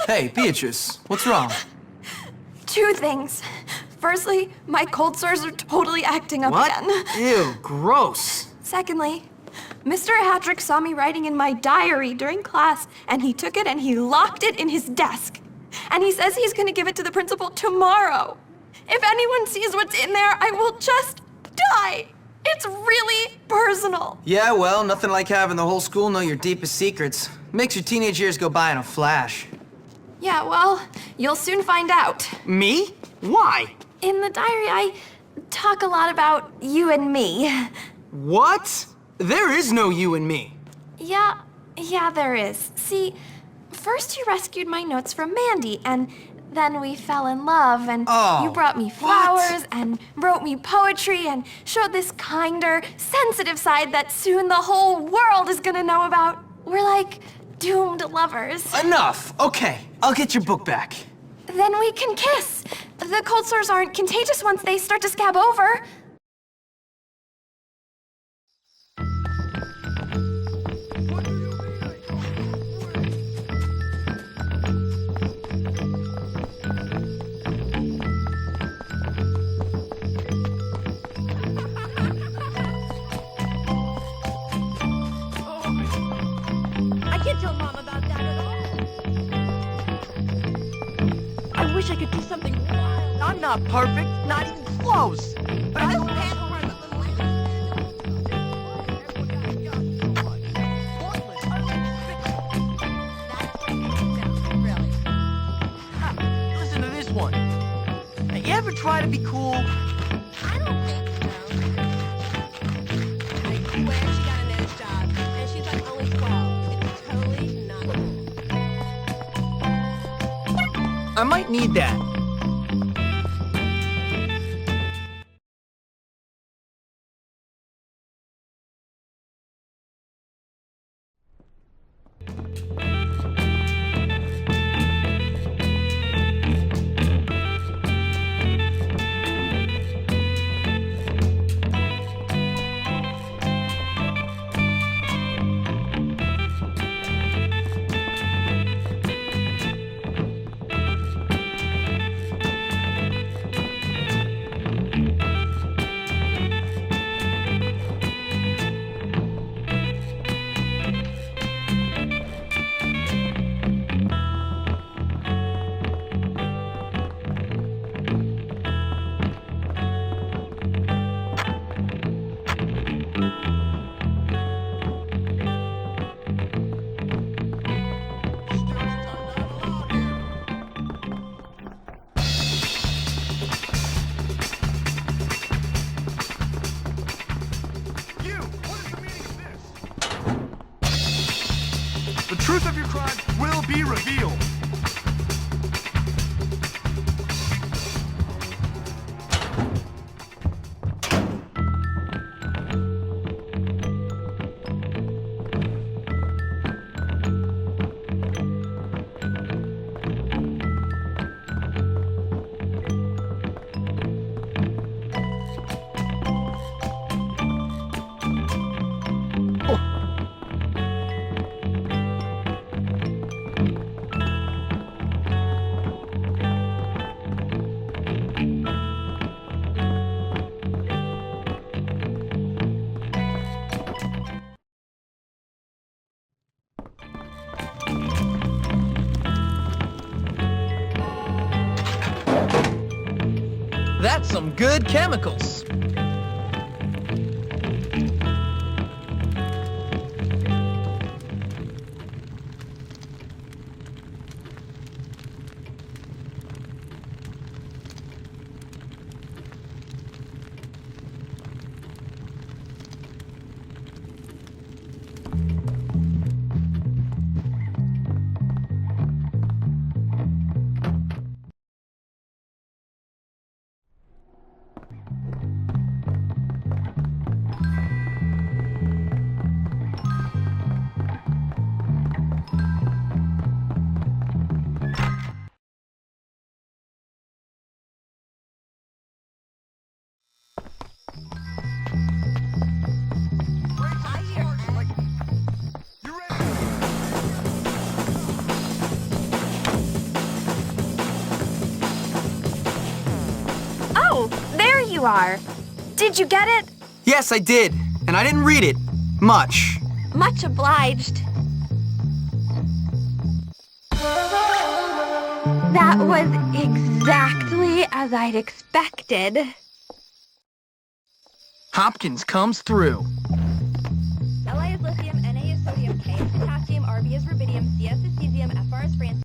Hey, Beatrice, what's wrong? Two things. Firstly, my cold sores are totally acting up again. Ew, gross. Secondly, Mr. Hattrick saw me writing in my diary during class, and he took it and he locked it in his desk. And he says he's gonna give it to the principal tomorrow. If anyone sees what's in there, I will just die. It's really personal. Yeah, well, nothing like having the whole school know your deepest secrets. Makes your teenage years go by in a flash. Yeah, well, you'll soon find out. Me? Why? In the diary, I talk a lot about you and me. What? There is no you and me. Yeah, there is. See, first you rescued my notes from Mandy, and then we fell in love, and you brought me flowers, and wrote me poetry, and showed this kinder, sensitive side that soon the whole world is gonna know about. We're like doomed lovers. Enough. Okay, I'll get your book back. Then we can kiss. The cold sores aren't contagious once they start to scab over. I can't tell Mom about that at all. I wish I could do something wild. I'm not perfect, not even close. But I don't hand over the Listen to this one. Now, you ever try to be cool? I don't think so. I swear she got a nose job, and she's like only 12. It's totally not cool. I might need that. The truth of your crime will be revealed. That's some good chemicals. you are. Did you get it? Yes, I did. And I didn't read it. Much. Much obliged. That was exactly as I'd expected. Hopkins comes through. Li is lithium, Na is sodium, K is potassium, Rb is rubidium, Cs is cesium, Fr is francium.